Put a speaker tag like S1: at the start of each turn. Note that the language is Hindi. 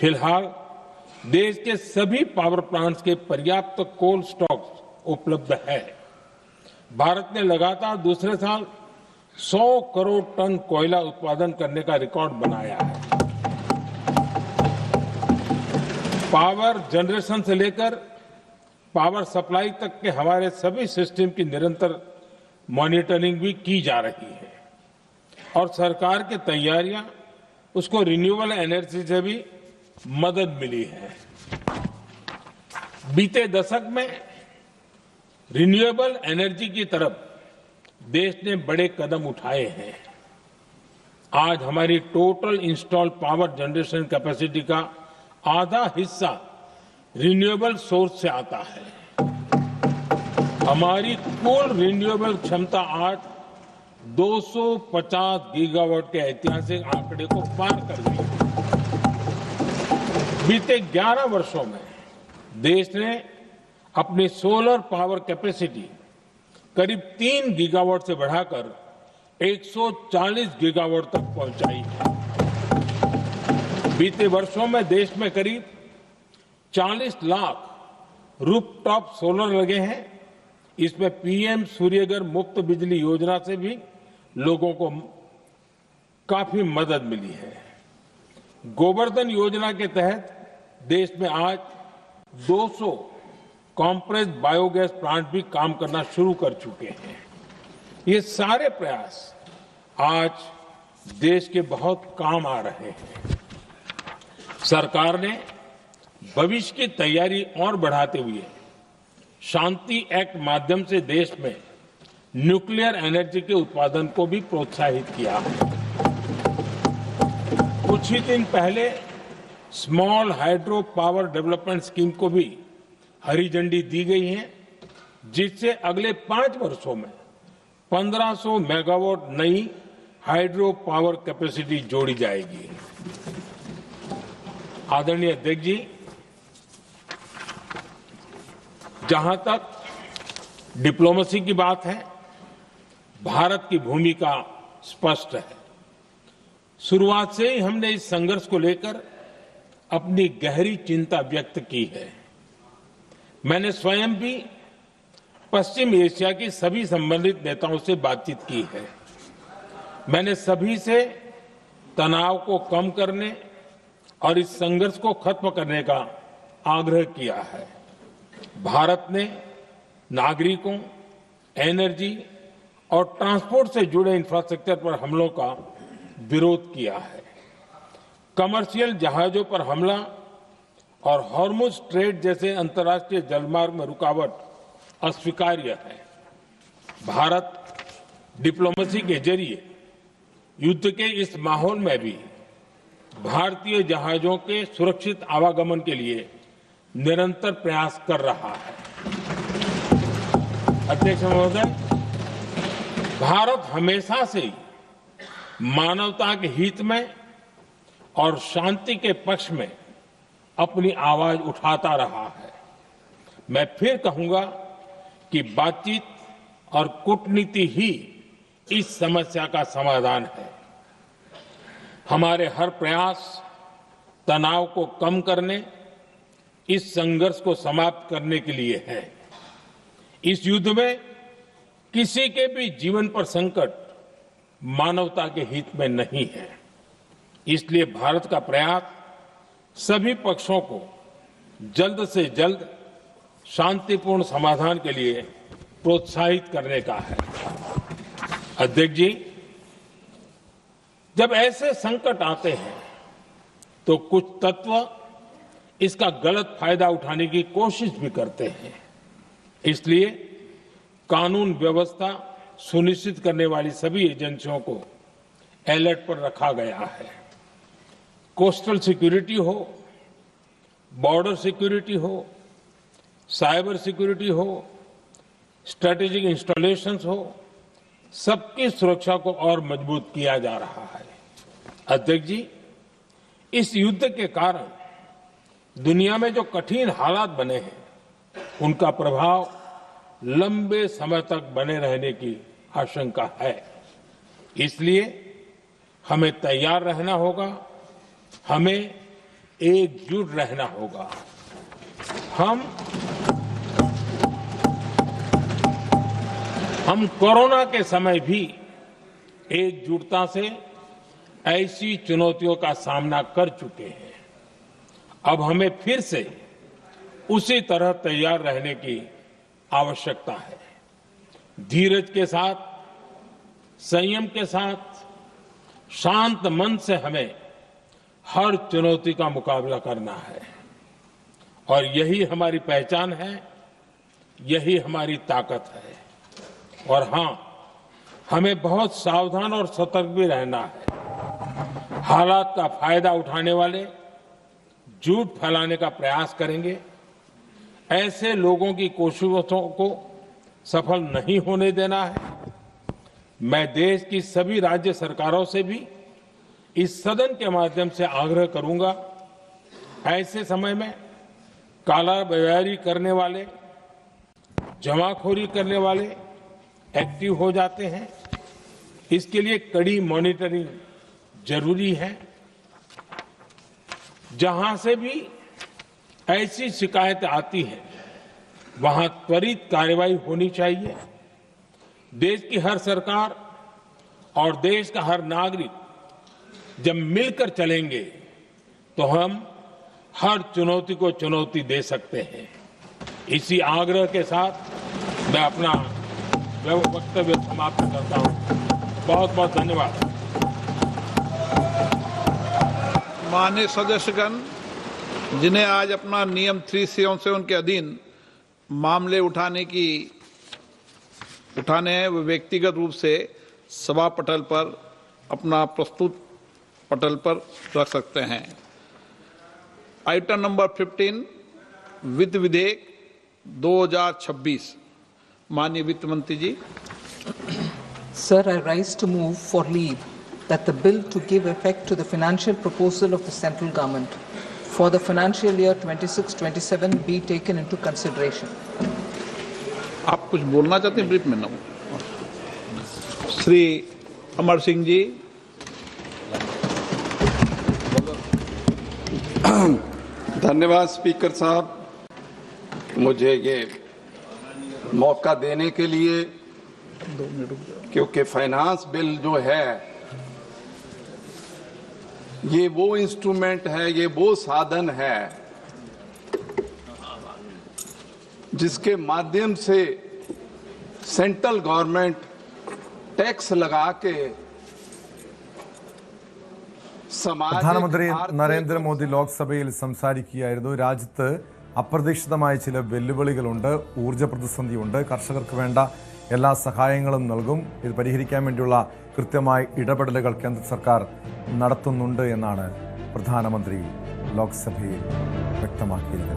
S1: फिलहाल देश के सभी पावर प्लांट्स के पर्याप्त कोल स्टॉक्स उपलब्ध है। भारत ने लगातार दूसरे साल 100 करोड़ टन कोयला उत्पादन करने का रिकॉर्ड बनाया है। पावर जनरेशन से लेकर पावर सप्लाई तक के हमारे सभी सिस्टम की निरंतर मॉनिटरिंग भी की जा रही है और सरकार की तैयारियां उसको रिन्यूएबल एनर्जी से भी मदद मिली है। बीते दशक में रिन्यूएबल एनर्जी की तरफ देश ने बड़े कदम उठाए हैं। आज हमारी total installed power generation capacity का आधा हिस्सा रिन्यूएबल सोर्स से आता है। हमारी कुल रिन्यूएबल क्षमता आज 250 गीगावाट के ऐतिहासिक आंकड़े को पार कर गई है। बीते 11 वर्षों में देश ने अपनी सोलर पावर कैपेसिटी करीब 3 गीगावाट से बढ़ाकर 140 गीगावाट तक पहुंचाई है। बीते वर्षों में देश में करीब 40 लाख रूफटॉप सोलर लगे हैं। इसमें पीएम सूर्यघर मुफ्त बिजली योजना से भी लोगों को काफी मदद मिली है। गोवर्धन योजना के तहत देश में आज 200 कॉम्प्रेस्ड बायोगैस प्लांट भी काम करना शुरू कर चुके हैं। ये सारे प्रयास आज देश के बहुत काम आ रहे हैं। सरकार ने भविष्य की तैयारी और बढ़ाते हुए शांति एक्ट माध्यम से देश में न्यूक्लियर एनर्जी के उत्पादन को भी प्रोत्साहित किया है। कुछ ही दिन पहले small hydro power development scheme को भी हरी झंडी दी गई है, जिससे अगले 5 वर्षों में 1500 मेगावाट नई हाइड्रो पावर कैपेसिटी जोड़ी जाएगी। आदरणीय अध्यक्ष जी, जहां तक डिप्लोमेसी की बात है, भारत की भूमिका स्पष्ट है। शुरुआत से ही हमने इस संघर्ष को लेकर अपनी गहरी चिंता व्यक्त की है। मैंने स्वयं भी पश्चिम एशिया की सभी संबंधित नेताओं से बातचीत की है। मैंने सभी से तनाव को कम करने और इस संघर्ष को खत्म करने का आग्रह किया है। भारत ने नागरिकों, एनर्जी और ट्रांसपोर्ट से जुड़े इंफ्रास्ट्रक्चर पर हमलों का विरोध किया है। कमर्शियल जहाजों पर हमला और हॉर्मुज स्ट्रेट जैसे अंतर्राष्ट्रीय जलमार्ग में रुकावट अस्वीकार्य है। भारत डिप्लोमेसी के जरिए युद्ध के इस माहौल में भी भारतीय जहाजों के सुरक्षित आवागमन के लिए निरंतर प्रयास कर रहा है। अध्यक्ष महोदय, भारत हमेशा से ही मानवता के हित में और शांति के पक्ष में अपनी आवाज उठाता रहा है। मैं फिर कहूंगा कि बातचीत और कूटनीति ही इस समस्या का समाधान है। हमारे हर प्रयास तनाव को कम करने, इस संघर्ष को समाप्त करने के लिए है। इस युद्ध में किसी के भी जीवन पर संकट मानवता के हित में नहीं है। इसलिए भारत का प्रयास सभी पक्षों को जल्द से जल्द शांतिपूर्ण समाधान के लिए प्रोत्साहित करने का है। अध्यक्ष जी, जब ऐसे संकट आते हैं तो कुछ तत्व इसका गलत फायदा उठाने की कोशिश भी करते हैं। इसलिए कानून व्यवस्था सुनिश्चित करने वाली सभी एजेंसियों को अलर्ट पर रखा गया है। कोस्टल सिक्योरिटी हो, बॉर्डर सिक्योरिटी हो, साइबर सिक्योरिटी हो, स्ट्रेटेजिक इंस्टॉलेशंस हो, सबकी सुरक्षा को और मजबूत किया जा रहा है। अध्यक्ष जी, इस युद्ध के कारण दुनिया में जो कठिन हालात बने हैं, उनका प्रभाव लंबे समय तक बने रहने की आशंका है। इसलिए हमें तैयार रहना होगा। हमें एकजुट रहना होगा। हम कोरोना के समय भी एकजुटता से ऐसी चुनौतियों का सामना कर चुके हैं। अब हमें फिर से उसी तरह तैयार रहने की आवश्यकता है। धीरज के साथ, संयम के साथ, शांत मन से हमें हर चुनौती का मुकाबला करना है और यही हमारी पहचान है, यही हमारी ताकत है। और हां, हमें बहुत सावधान और सतर्क भी रहना है। हालात का फायदा उठाने वाले झूठ फैलाने का प्रयास करेंगे। ऐसे लोगों की कोशिशों को सफल नहीं होने देना है। मैं देश की सभी राज्य सरकारों से भी इस सदन के माध्यम से आग्रह करूंगा, ऐसे समय में कालाबाजारी करने वाले, जमाखोरी करने वाले एक्टिव हो जाते हैं। इसके लिए कड़ी मॉनिटरिंग जरूरी है। जहां से भी ऐसी शिकायतें आती हैं, वहां त्वरित कार्रवाई होनी चाहिए। देश की हर सरकार और देश का हर नागरिक जब मिलकर चलेंगे तो हम हर चुनौती को चुनौती दे सकते हैं। इसी आग्रह के साथ मैं अपना वक्तव्य समाप्त करता हूं। बहुत बहुत धन्यवाद।
S2: माननीय सदस्यगण, जिन्हें आज अपना नियम 377 के अधीन मामले उठाने हैं, वो व्यक्तिगत रूप से सभा पटल पर अपना प्रस्तुत पटल पर रख सकते हैं। आइटम नंबर 15 वित्त विधेयक 2026। माननीय वित्त मंत्री जी।
S3: Sir, I rise to move for leave that the bill to give effect to the financial proposal of the central government for the financial year 26-27 be taken into consideration.
S2: आप कुछ बोलना चाहते हैं ब्रीफ में? ना श्री अमर सिंह जी।
S4: धन्यवाद स्पीकर साहब, मुझे ये मौका देने के लिए, क्योंकि फाइनेंस बिल जो है ये वो इंस्ट्रूमेंट है, ये वो साधन है जिसके माध्यम से सेंट्रल गवर्नमेंट टैक्स लगा के
S5: പ്രധാനമന്ത്രി നരേന്ദ്രമോദി ലോക്സഭയിൽ സംസാരിക്കുകയായിരുന്നു. രാജ്യത്ത് അപ്രതീക്ഷിതമായ ചില വെല്ലുവിളികളുണ്ട്, ഊർജ്ജ പ്രതിസന്ധിയുണ്ട്. കർഷകർക്ക് വേണ്ട എല്ലാ സഹായങ്ങളും നൽകും. ഇത് പരിഹരിക്കാൻ വേണ്ടിയുള്ള കൃത്യമായ ഇടപെടലുകൾ കേന്ദ്ര സർക്കാർ നടത്തുന്നുണ്ട് എന്നാണ് പ്രധാനമന്ത്രി ലോക്സഭയിൽ വ്യക്തമാക്കിയിരിക്കുന്നത്.